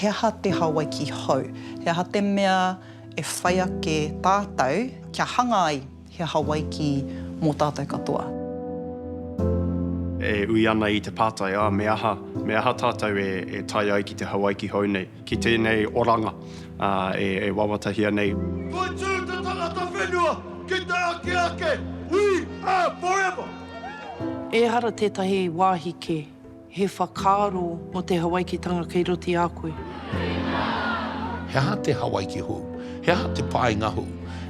he aha te Hawaii ki hau. He aha te mea e whai ake tātou kia hanga ai he Hawaii ki mō tātou katoa. E ui ana i te pātai, me aha tātou e tai ai ki te Hawaii ki hau nei, ki tēnei oranga e wawatahia nei. Koe tū te tangata whenua, ki te ake, we are forever! E hara tētahi wāhike, he whakaaro mo te Hawaii ki tanga kei roti a koe. He aha te Hawaii ki hou, he aha te painga hou,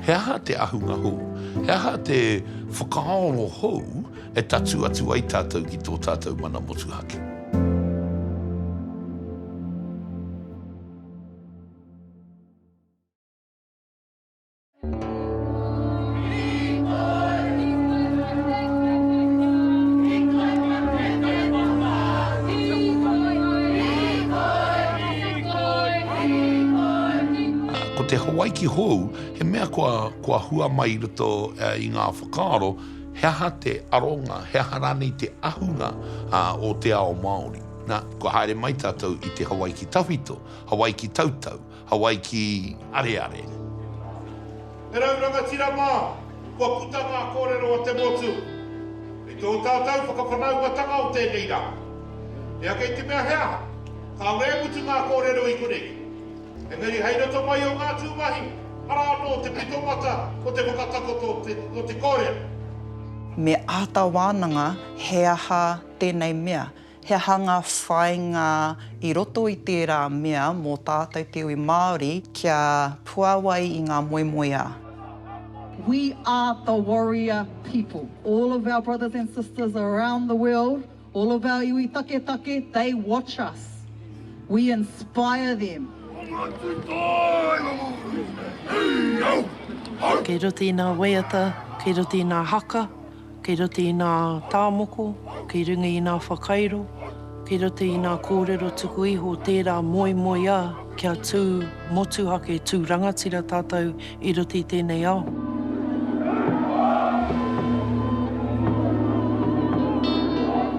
he aha te ahunga hou, he aha te whakaaro hou e tatu atu ai tātou ki tō tātou mana motuhake. Ko te Hawaii ki hou, he mea kua hua mai roto i ngā whakaaro, he aha te aronga, he aha rani te ahunga o te ao Māori. Nā, kua haere mai tātou i te Hawaii ki tawhito, Hawaii ki tautau, Hawaii ki areare. E rauranga tira mā, kua puta ngā kōrero o te motu. I tō tātou whakawhanaungatanga o tēnei rā. E ake te mea hea, ka ngē mutu ngā kōrero i koneki. Engari hei roto mai o ngā tūmahi, ara anō te pitomata o te whakatakoto o te kōrero. Me āta wānanga, he aha tēnei mea. He aha ngā whainga i roto i tērā mea mō tātou te iwi Māori kia puawai i ngā moemoea. We are the warrior people. All of our brothers and sisters around the world, all of our iwi take, they watch us. We inspire them. Kei roti nā waiata, kei roti nā haka, kei roti nā tāmoko, kei runga i nā whakairo, kei roti i nā kōrero tuku iho tērā moemoea kia tū motuhake, tū rangatira tātou i roti tēnei ao.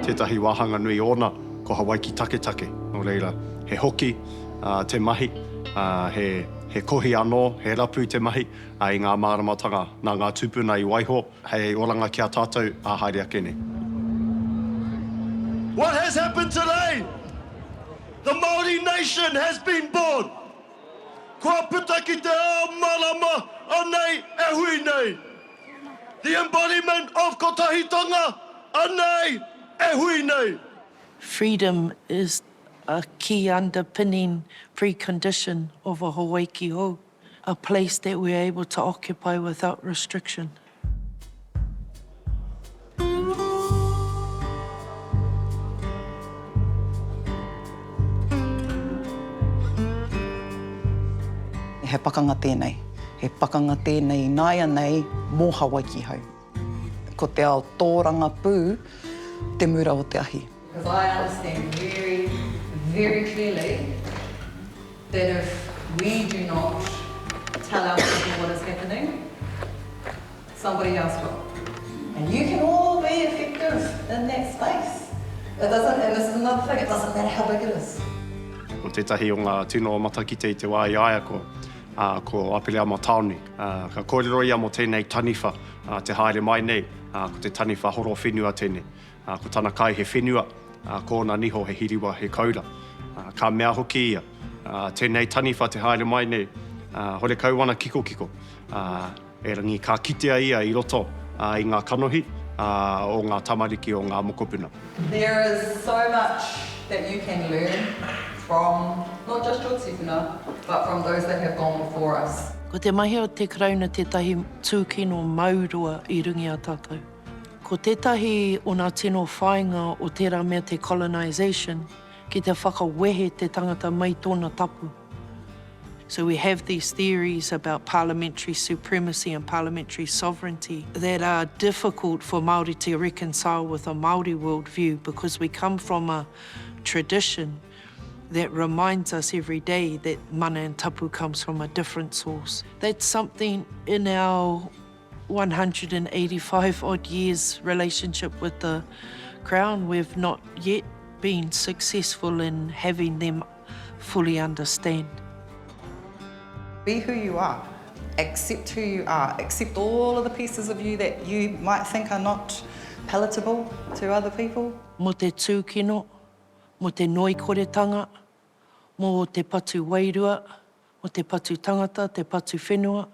Tētahi wāhanga nui ōna, ko Hawaii ki take, no reira, he hoki, te mahi, he kohi anō, he rapu te mahi, i ngā māramatanga, nā ngā tūpuna i waiho, hei oranga kia tātou a haere ake ne. What has happened today? The Māori nation has been born. Kua puta ki te ao marama, anei e hui nei. The embodiment of kotahitanga, anei e hui nei. Freedom is a key underpinning precondition of a Hawaii ki hou, a place that we're able to occupy without restriction. He pakanga tēnei. He pakanga tēnei nāia nei mō Hawaii ki hau. Ko te ao tōranga pū, te mura o te ahi. Because I understand very, very clearly that if we do not tell our people what is happening, somebody else will. And you can all be effective in that space. It doesn't, and this is another thing, it doesn't matter how big it is. Ko tētahi o ngā tino matakite i te wā i aia ko Apelea Mataoni. Ka kōrero ia mo tēnei taniwha, te haere mai nei, ko te taniwha horo whenua tēnei. Ko tana kai he whenua, kōna niho he hiriwa he kaura. Ka mea hoki ia, tēnei taniwha te haere mai nei, hore kauana kiko. E rangi ka kitea ia i roto i ngā kanohi o ngā tamariki o ngā mokopuna. There is so much that you can learn from not just your tīwhina, but from those that have gone before us. Ko te mahi o te krauna tētahi tūkino maurua i rungi a tātou. Ko tētahi o ngā tino whainga o tērā mea te colonisation, ki te whakawehe te tangata mai tōna tapu. So we have these theories about parliamentary supremacy and parliamentary sovereignty that are difficult for Māori to reconcile with a Māori worldview because we come from a tradition that reminds us every day that mana and tapu comes from a different source. That's something in our 185 odd years relationship with the Crown, we've not yet been successful in having them fully understand. Be who you are. Accept who you are. Accept all of the pieces of you that you might think are not palatable to other people. Mo te tūkino, mo te noikoretanga, mo te patu wairua, mo te patu tangata, te patu whenua.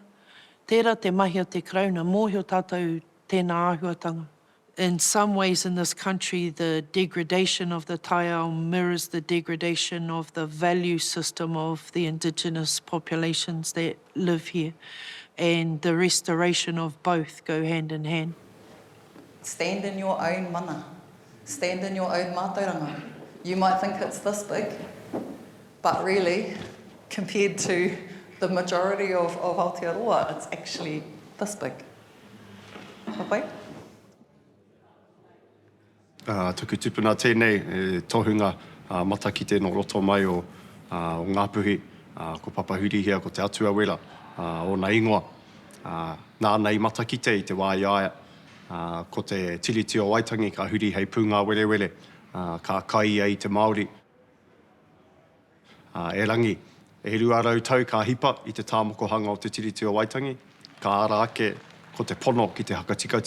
Tērā te mahi o te krauna, mōhio tātou tēnā āhuatanga. In some ways in this country, the degradation of the taiao mirrors the degradation of the value system of the indigenous populations that live here. And the restoration of both go hand in hand. Stand in your own mana. Stand in your own mātauranga. You might think it's this big, but really, compared to the majority of Aotearoa, it's actually this big. Hapai? Tuku tupuna tēnei, tohunga mata ki tēnō roto mai o Ngāpuhi, ko Papahuri hea, ko te atua wera, o nā ingoa. Nā nei mata ki te i te wāiaia, ko te tiriti o Waitangi, ka huri hei pūngā werewere, ka kai ai te Māori. E rangi, e rua rau tau ka hipa i te tāmokohanga o te tiriti o Waitangi, ka ara ake ko te pono ki te hakatika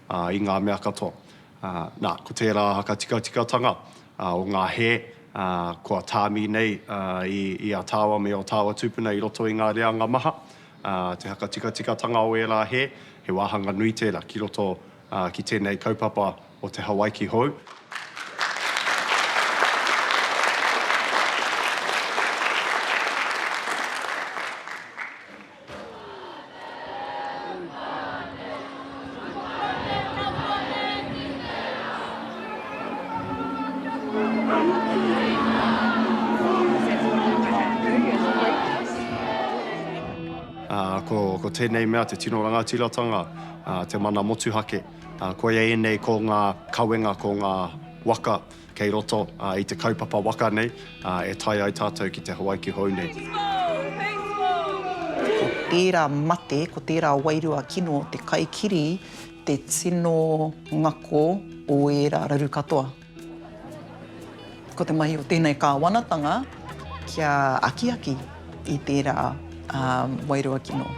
i ngā mea katoa. Nā, ko tērā hakatika-tikatanga o ngā he, kua tāmi nei i a tāua me o tāua tūpuna i roto i ngā reanga maha. Te hakatika-tikatanga o ērā he wāhanga nui tērā ki roto ki tēnei kaupapa o te Hawaii ki hou. Ko tēnei mea, te tino rangatiratanga, te mana motuhake. Ko ia nei ko ngā kawenga, ko ngā waka kei roto i te kaupapa waka nei, e tai ai tātou ki te Hawaii ki hou nei. Ko tērā mate, ko tērā wairua kino, te kaikiri, te tino ngako o ērā raru katoa. Ko te mahi o tēnei kāwanatanga, kia aki i tērā wairua kino.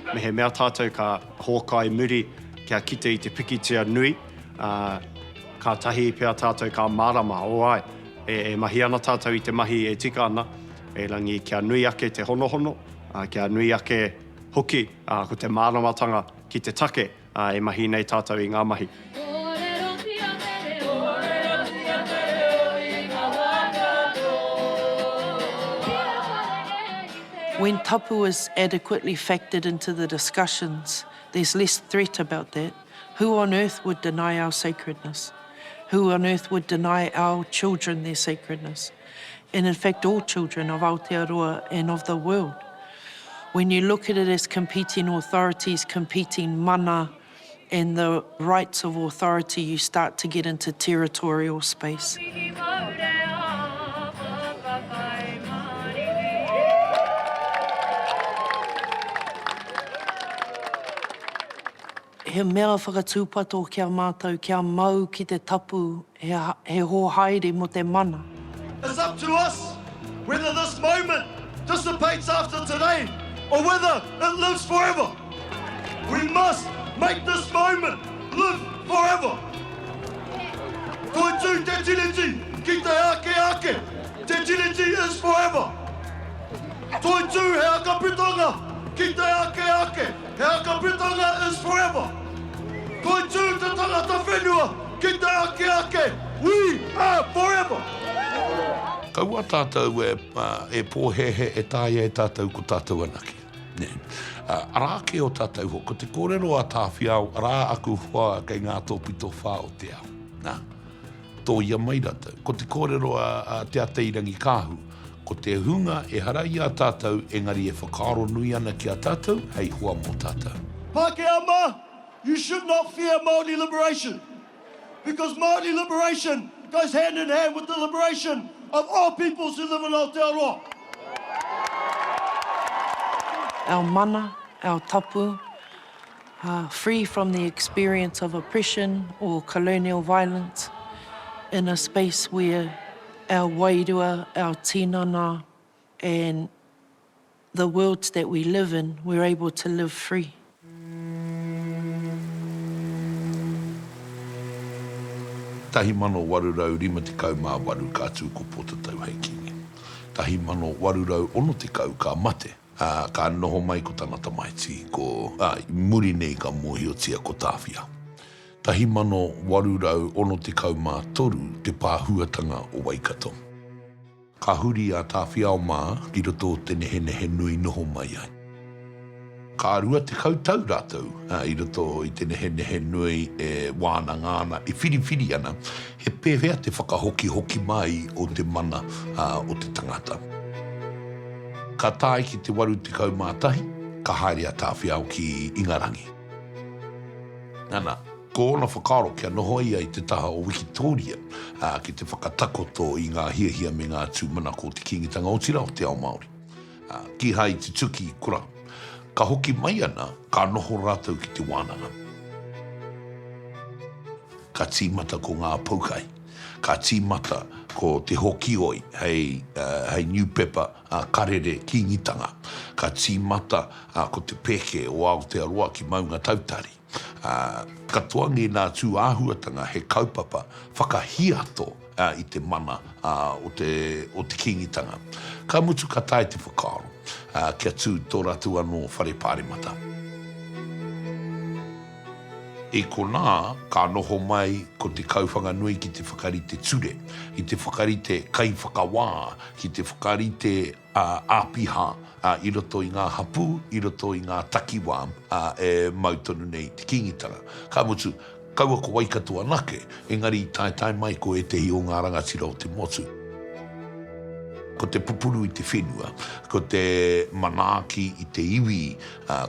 Me he mea tātou ka hōkai muri kia kite i te pikitia nui. Ka tahi pia tātou ka marama o ai. E mahi ana tātou i te mahi e tika ana. E rangi kia nui ake te honohono, kia nui ake hoki ko te maramatanga ki te take. E mahi nei tātou i ngā mahi. When tapu is adequately factored into the discussions, there's less threat about that. Who on earth would deny our sacredness? Who on earth would deny our children their sacredness? And in fact, all children of Aotearoa and of the world. When you look at it as competing authorities, competing mana, and the rights of authority, you start to get into territorial space. He mea whakatūpato kia mātou, kia mau ki te tapu, he hōhaere mo te mana. It's up to us whether this moment dissipates after today or whether it lives forever. We must make this moment live forever. Toi tū te tiriti ki te ake. Te tiriti is forever. Toi tū he akapitonga ki te ake. He akapitonga is forever. Toi tū te tangata whenua ki te ake. We are forever. Kaua tātou e pōhehe e tāia e tātou ko tātou anake. Arāke o tātou ho, ko te kōrero a tāwhiao, arā aku hua kei ngā tōpito whā o te ao. Nā, tō ia mai rātou. Ko te kōrero a te ateirangi kāhu, ko te hunga e harai a tātou, engari e whakaaro nui ana ki a tātou, hei hua mō tātou. Pākehama, you should not fear Māori liberation, because Māori liberation goes hand in hand with the liberation of all peoples who live in Aotearoa. Our mana, our tapu, free from the experience of oppression or colonial violence, in a space where our wairua, our tinana, and the worlds that we live in, we're able to live free. Tahi mano warurau 58 ka tū ko potatau hei kingi. Tahi mano warurau 60 ka mate. Ka noho mai ko tanata maiti ko muri nei ka mōhiotia ko tāwhia. Tahi mano warurau 63 te pāhuatanga o Waikato. Ka huri a tāwhia o mā ki roto te nehe nui noho mai ai. Ka rua te kautau rātou i roto i te nehe nui e wāna ngāna i whiri ana he pēwhea te whakahoki mai o te mana o te tangata. Ka tāi ki te waru te kau mātahi, ka haere a tāwhiao ki Ingarangi. Nana, ko ona whakaro kia noho ia i te taha o Wikitoria ki te whakatakoto i ngā hiahia me ngā tūmana ko te kingitanga o tira o te ao Māori. Ki hai te tuki kura. Ka hoki mai ana, ka noho rātou ki te wānanga. Ka tīmata ko ngā paukai. Ka tīmata ko te hokioi hei New Pepper karere ki ngitanga. Ka tīmata ko te peke o Aotearoa ki Maunga Tautari. Ka tuangi nā tū āhuatanga he kaupapa whakahiato i te mana o te kingitanga. Ka mutu ka tae te whakaaro kia tū tō ratu anō whare pāremata. E ko nā, ka noho mai ko te kauwhanga nui ki te whakarite ture, i te whakarite kai whakawā, ki te whakarite āpiha, i roto i ngā hapu, i roto i ngā takiwā e mautonu nei te kingitanga. Ka mutu, kaua ko Waikato anake, engari tai mai ko e tehi o ngā rangatira o te motu. Ko te pupuru i te whenua, ko te manaaki i te iwi,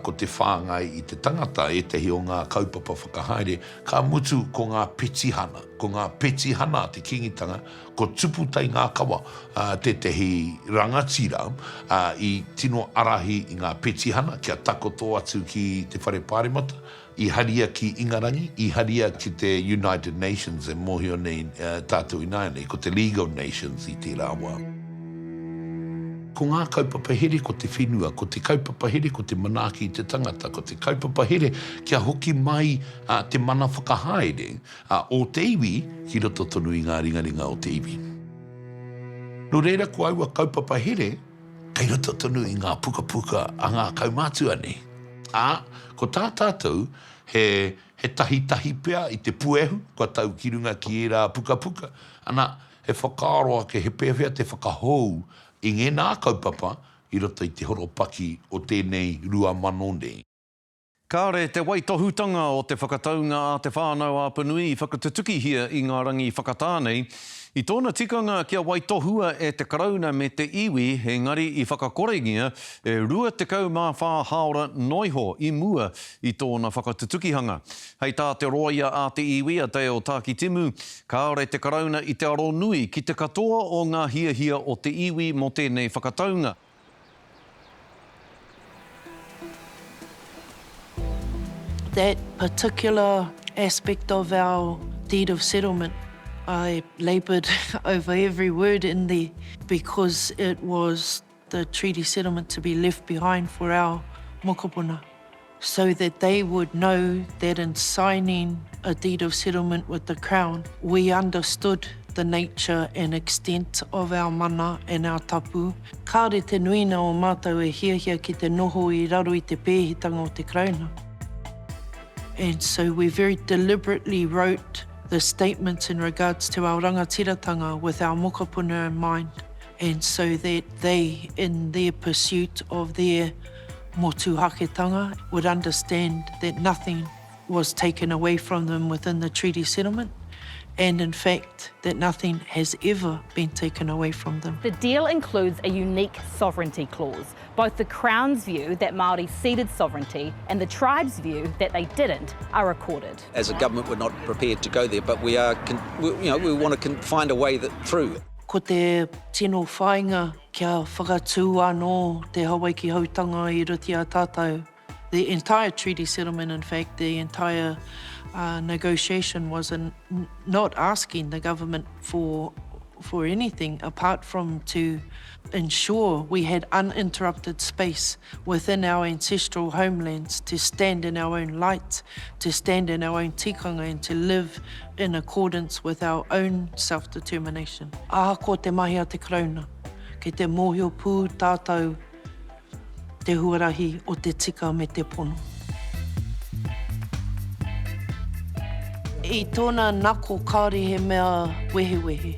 ko te whāngai i te tangata e tehi o ngā kaupapa whakahaere, ka mutu ko ngā petihana te kingitanga, ko tuputai ngā kawa te tehi rangatira i tino arahi i ngā petihana, kia takoto atu ki te whare pāremata, i haria ki Ingarangi, i haria ki te United Nations e mohio nei tātou inaine, ko te League of Nations i te rāua. Ko ngā kaupapa here ko te whenua, ko te kaupapa here ko te manaaki i te tangata, ko te kaupapa here kia hoki mai te mana whakahaere o te iwi ki roto tonu i ngā ringaringa o te iwi. No reira ko aua kaupapa here, kei roto tonu i ngā puka a ngā kaumātua ne. Ko tā tātou he tahi pea i te puehu, kua tau kirunga ki e rā puka. Ana he whakaaroa ke he pēwhea te whakahou i ngē nā kaupapa i roto i te horopaki o tēnei rua mano nei. Kāre te waitohutanga o te whakataunga a te whānau āpanui i whakatutuki hia i ngā rangi whakatānei. I tōna tikanga kia waitohua e te karauna me te iwi, he ngari i whakakorengia e rua te kau mā whā haora noiho i mua i tōna whakatutukihanga. Hei tā te roia a te iwi a te o Tāki Timu, kāore te karauna i te aro nui ki te katoa o ngā hiahia o te iwi mo tēnei whakataunga. That particular aspect of our deed of settlement, I laboured over every word in there because it was the treaty settlement to be left behind for our mokopuna, so that they would know that in signing a deed of settlement with the Crown, we understood the nature and extent of our mana and our tapu. Kāre te nuina o mātou e hiahia ki te noho i raro i te pēhitanga o te Krauna. And so we very deliberately wrote the statements in regards to our rangatiratanga with our mokopuna in mind, and so that they, in their pursuit of their motuhaketanga, would understand that nothing was taken away from them within the treaty settlement, and in fact that nothing has ever been taken away from them. The deal includes a unique sovereignty clause. Both the Crown's view that Māori ceded sovereignty and the tribe's view that they didn't are recorded. As a government, we're not prepared to go there, but we are, we want to find a way through. Ko te tino whainga kia whakatū anō te Hawaii ki hautanga i ruti a tātou The entire treaty settlement, in fact, the entire negotiation was not asking the government for anything apart from to ensure we had uninterrupted space within our ancestral homelands to stand in our own light, to stand in our own tikanga and to live in accordance with our own self-determination. Ko te mahi a te karauna, ke te mōhio pū tātou te huarahi o te tika me te pono. I tōna nako kāre he mea wehe,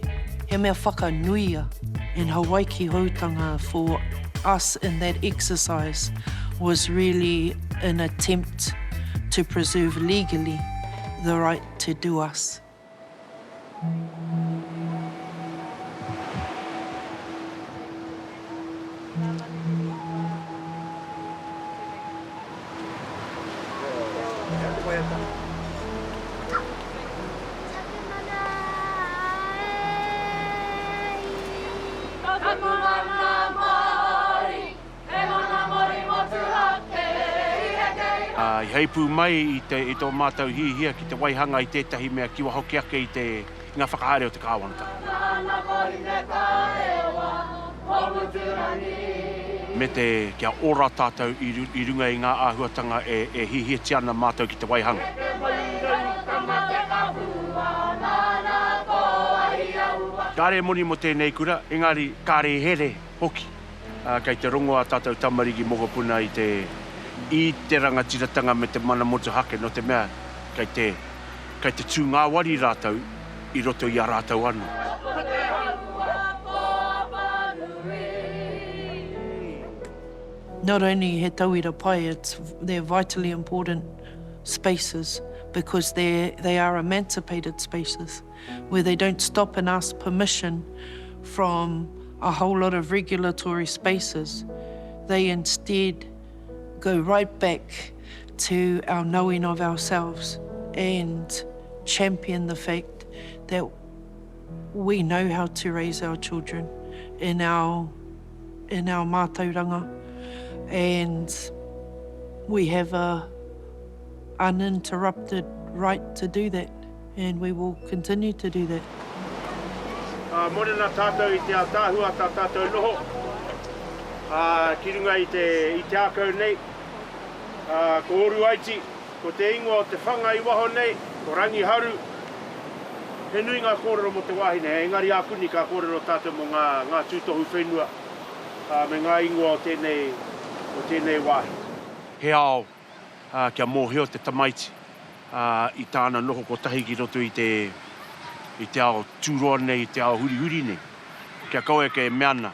he mea whakanuia in Hawaii ki hautanga for us in that exercise was really an attempt to preserve legally the right to do us. I heipū mai i tō mātou hihia ki te waihanga i tētahi mea kiwa hoki ake i te ngā whakaare o te kāwanata. Me te kia ora tātou i runga i ngā āhuatanga e hihia tiana mātou ki te waihanga. Kāre moni mo tēnei kura, engari kāre here hoki. Kei te rongoa tātou tamariki mokopuna i te rangatiratanga me te mana motu hake no te mea kei te tū ngā wari rātou i roto i a rātou anu. Not only he tauira pai, they're vitally important spaces because they are emancipated spaces where they don't stop and ask permission from a whole lot of regulatory spaces. They instead go right back to our knowing of ourselves and champion the fact that we know how to raise our children in our mātauranga, and we have a uninterrupted right to do that, and we will continue to do that. Morena tātou i te tāhua tātou noho. Ki runga i te akau nei. Ko oru aiti, ko te ingoa o te whanga i waho nei, ko rangi haru. He nui ngā kōrero mo te wahine, engari ākuni ka kōrero tātou mo ngā tūtohu whenua me ngā ingoa o tēnei wahi. He ao kia mōhio te tamaiti i tāna noho ko tahi ki roto i te ao tūroa nei, i te ao huri nei. Kia kaue ke meana.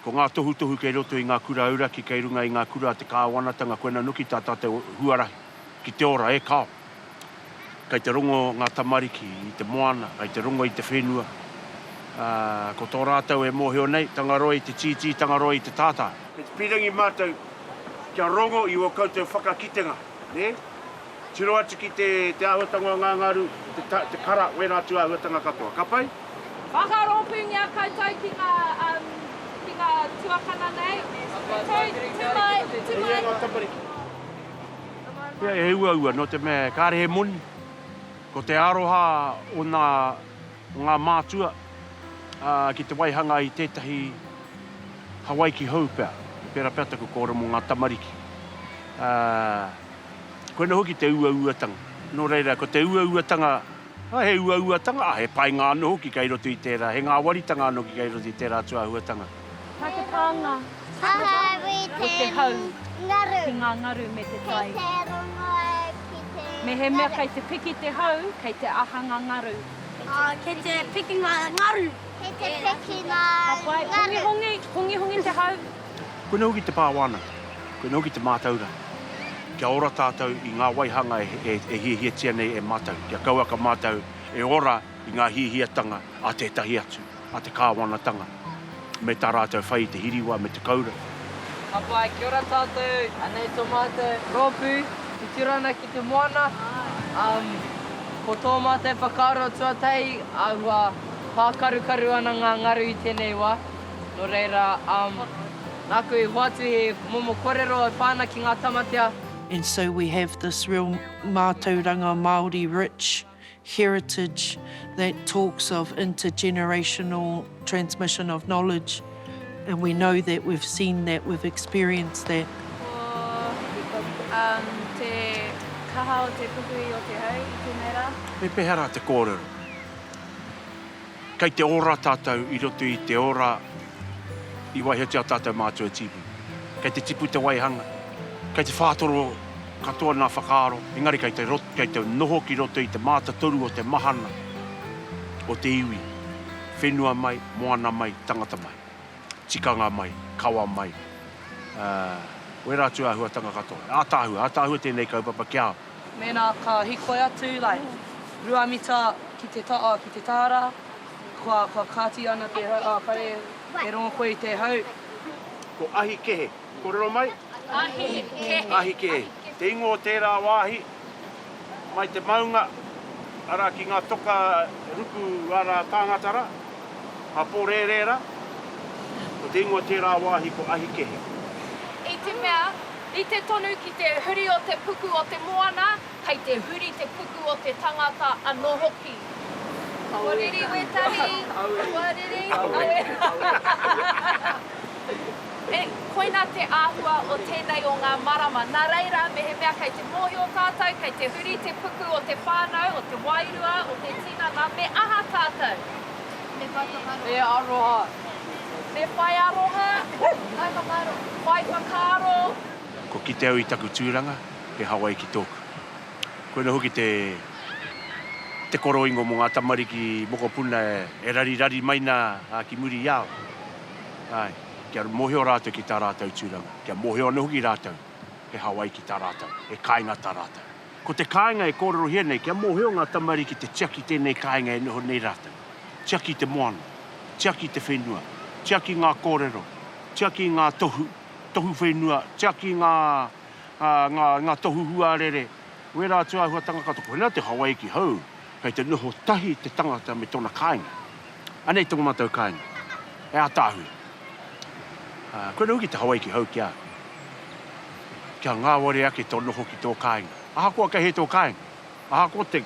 Ko ngā tohu kei roto i ngā kura auraki kei runga i ngā kura te kāwanatanga koena nuki tā tātou huarahi ki te ora e kao. Kei te rongo ngā tamariki i te moana, kei te rongo i te whenua. Ko tō rātou e mōhio nei, tangaroa i te titi, tangaroa i te tātā. Kei te pirangi mātou kia rongo i o koutou whakakitenga. Tiro atu ki te āhuatanga o ngā ngaru, te kara wera atu āhuatanga katoa. Ka pai? Whakaropu ngā koutou ki ngā tuakana nei. E ua no te mea kāre he moni. Ko te aroha o ngā mātua ki te waihanga i tētahi Hawaii ki hau pēr. Pēra pēta ko kōra mo ngā tamariki. Koena hoki te ua-uatanga. Nō reira, ko te ua-uatanga, he ua-uatanga, he pai ngā anō hoki kei roto i tērā. He ngā waritanga anō ki kei roto i tērā atua huatanga. Tā te pānga. O te hau. Ki ngā ngaru me te tai. Me he mea kei te piki te hau, kei te ahanga ngaru. Kei te piki ngā ngaru. Kei te piki ngā ngaru. Hongi te hau. Koena hoki te pāwana. Koena hoki te mātaura. Kia ora tātou i ngā waihanga e hihiatia nei e mātau. Kia kauaka mātau e ora i ngā hihiatanga a tētahi atu, a te kāwanatanga. Me tā rātou whai te hiriwa, me te kaura. Apai, kia ora tātou, anei tō mātou, rōpū, te tirana ki te moana. Ko tō mātou whakaaro tuatei, ahua pākarukaru ana ngā ngaru i tēnei wā. Nō reira, nā koe huatu he momo kōrero e whāna ki ngā tamatea. And so we have this real mātauranga Māori rich heritage that talks of intergenerational transmission of knowledge. And we know that, we've seen that, we've experienced that. Te kaha o te pukui o te hau i te mera. Me pehara te kōrero. Kei te ora tātou i roto i te ora i waihatia tātou mātua tipu. Kei te tipu te waihanga. Kei te whātoro katoa nā whakaaro. Engari kei te noho ki roto i te mātatoru o te mahana. O te iwi. Whenua mai, moana mai, tangata mai. Tikanga mai, kawa mai. Wera atu ahua tanga katoa. Ātāhua tēnei kaupapa kia. Mēnā ka hikoi atu, rua mita ki te taa, ki te tāra. Kua kāti ana te hau, kare e rongo koe i te hau. Ko ahi kehe. Kōrero mai? Ahi kehe. Ahi kehe. Te ingo o tērā wāhi, mai te maunga, ara ki ngā toka ruku ara tāngatara, a pōrērēra, ko te ingo o tērā wāhi ko ahi kehe. I te mea, i te tonu ki te huri o te puku o te moana, kei te huri te puku o te tangata anō hoki. Wariri wetari, wariri, e koina te āhua o tēnei o ngā marama. Nā reira, me he mea kei te mōhio tātou, kei te huri te puku o te whānau, o te wairua, o te tinana, me aha tātou. Me whakaro. Me aroha. Me whai aroha. Whai whakaro. Ko ki te au i taku tūranga, he Hawaii ki tōku. Koina hoki te koroingo mō ngā tamariki moko puna e rari maina ki muri iau. Ai, kia moheo rātou ki tā rātou tūranga. Kia moheo ane hoki rātou, he Hawaii ki tā rātou, he kāinga tā rātou. Ko te kāinga e kōrero hia nei, kia moheo ngā tamariki te tiaki tēnei kāinga e noho nei rātou. Tiaki te moana, tiaki te whenua, tiaki ngā kōrero, tiaki ngā tohu whenua, tiaki ngā tohu huarere. Wera atu ahua tanga kato, koina te Hawaii ki hau, kei te noho tahi te tangata me tōna kāinga. Anei tonga mātou kāinga, e ātāhu. Koina hoki te Hawaii ki hau kia. Kia ngā ware ake tō noho ki tō kāinga. Aha kua kei he tō kāinga. Aha kua te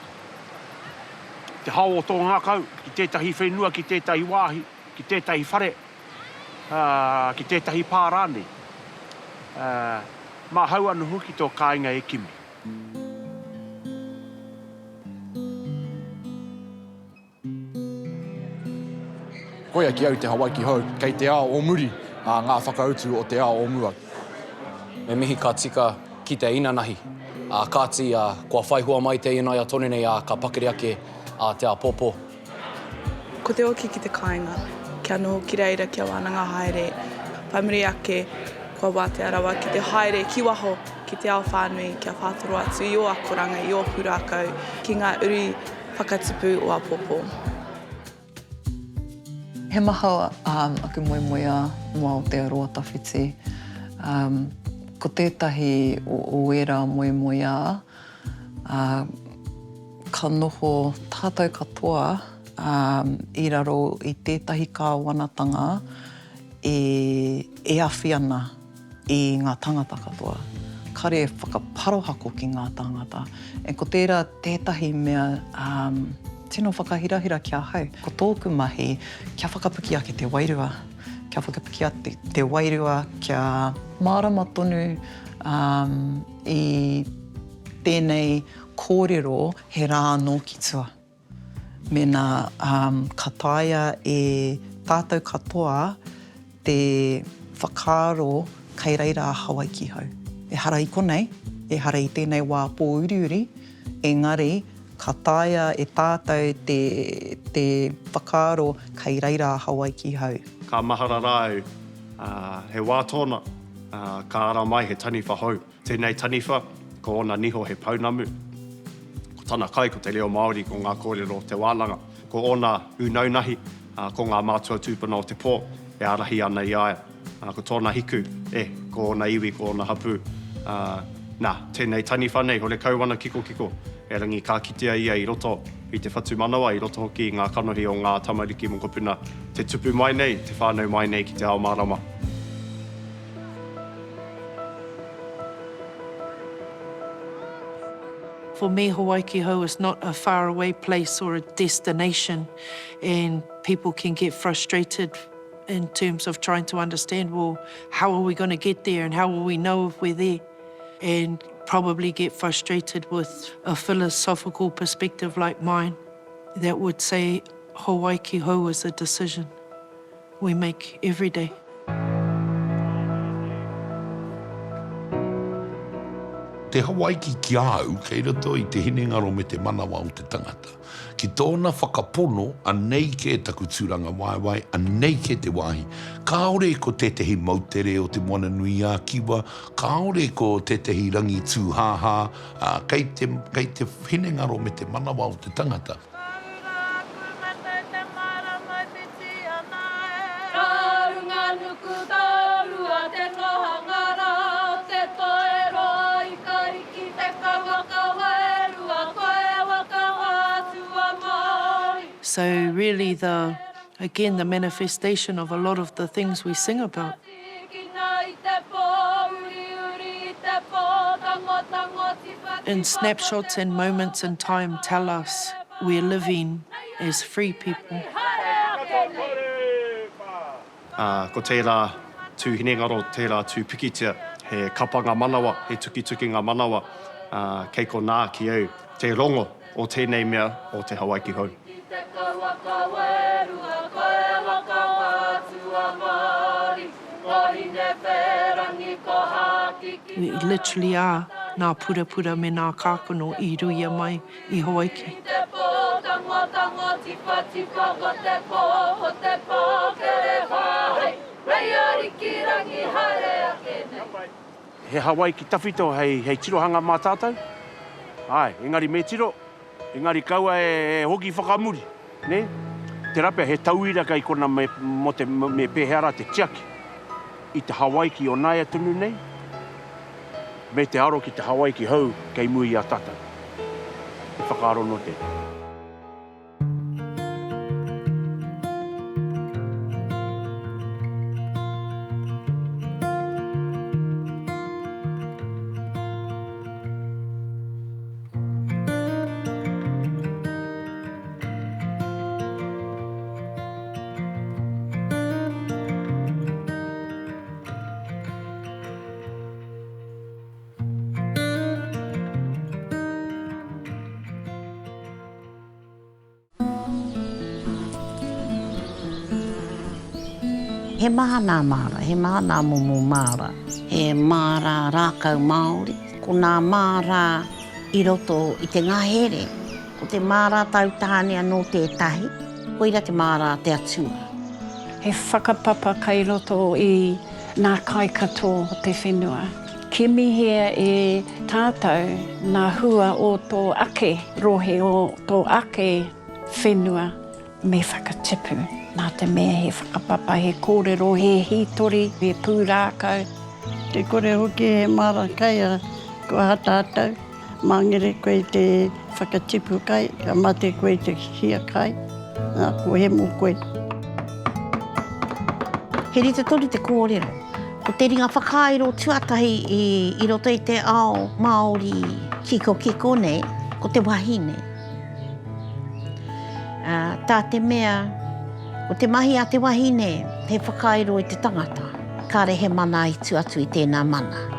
hao o tō ngākau, ki tētahi whenua, ki tētahi wāhi, ki tētahi whare, ki tētahi pārāne. Mā hau anu hoki tō kāinga e kimi. Koia ki au te Hawaii ki hau, kei te ao o muri, ngā whakautu o te ao o mua. Me mihi ka tika ki te inanahi. Kāti, kua whaihua mai te inai a tonu nei, ka pakere ake te a pōpō. Ko te oki ki te kāinga, kia noho ki reira kia wānanga haere. Paimiri ake, kua wā te arawa ki te haere ki waho, ki te ao whānui, kia whātoro atu i o akoranga, i o pūrākau, ki ngā uri whakatipu o a pōpō. He maha aku moemoea mua o te aroa tawhiti. Ko tētahi o era moemoea, ka noho tātou katoa i raro i tētahi kāwanatanga e awhi ana i ngā tangata katoa. Kare whakaparohako ki ngā tangata. E ko tērā tētahi mea tino whakahirahira kia hau. Ko tōku mahi, kia whakapuki ake te wairua. Kia whakapuki ake te wairua, kia mārama tonu i tēnei kōrero he rā nō ki tua. Mēnā ka taia e tātou katoa te whakaaro kei reira a Hawaii ki hau. E hara i konei, e hara i tēnei wā pō uriuri, engari, ka taia e tātou te whakaaro kei reira a Hawaii ki hau. Ka mahara rāu, he wā tōna, ka ara mai he taniwha hau. Tēnei taniwha, ko ona niho he paunamu. Ko tana kai, ko te reo Māori, ko ngā kōrero te wālanga. Ko ona unaunahi, ko ngā mātua tūpuna o te pō, e arahi ana i aia. Ko tōna hiku, ko ona iwi, ko ona hapu. Nā, tēnei taniwha nei, hore kauwana kiko. E rangi ka kitea ia i roto i te whatu manawa, i roto hoki i ngā kanohi o ngā tamariki mokopuna. Te tupu mai nei, te whānau mai nei ki te ao marama. For me, Hawaii ki Hou is not a faraway place or a destination, and people can get frustrated in terms of trying to understand, well, how are we going to get there and how will we know if we're there? And probably get frustrated with a philosophical perspective like mine that would say Hawaii ki Hou is a decision we make every day. Te Hawaii ki au, kei roto i te hinengaro me te manawa o te tangata. Ki tōna whakapono, anei ke taku tūranga waiwai, anei ke te wahi. Kāore ko tetehi mautere o te moana nui a kiwa, kāore ko tetehi rangi tūhaha, kei te hinengaro me te manawa o te tangata. So really the manifestation of a lot of the things we sing about. In snapshots and moments in time tell us we're living as free people. Ko tērā tū hinengaro, tērā tū pikitia, he kapa ngā manawa, he tuki ngā manawa, kei ko nā ki au, te rongo o tēnei mea o te Hawaii ki Hou. We literally are nā pura me nā kākono I ruia mai I Hawaii ki. He Hawaii ki tawhito hei tirohanga mā tātou. Ai, engari me tiro, engari kaua e hoki whakamuri. Ne? Te rapea he tauira kai kona me pēhera te tiaki. I te Hawaii ki o Naia tunu nei. Me te aro ki te Hawaii ki Hou kei mui a tata. Te whakaaro no te. He maha nā māra, he maha nā momo māra. He māra rākau Māori. Ko nā māra I roto I te ngahere. Ko te māra tautahania no tētahi. Koira te māra te atua. He whakapapa kai roto I nā kai katoa o te whenua. Ke mihia e tātou nā hua o tō ake rohe o tō ake whenua me whakatipu. Nā te mea he whakapapa, he kōrero, he hitori, he pūrākau. Te kore hoki he mara kai a kua hatātau. Mangere koe te whakatipu kai, ka mate koe te hia kai. Nā ko he mō koe. He rite tori te kōrero. Ko te ringa whakairo tuatahi I roto I te ao Māori kiko nei, ko te wahine. Tā te mea, o te mahi a te wahine, he whakairo I te tangata. Kāre he mana I tuatu I tēnā mana.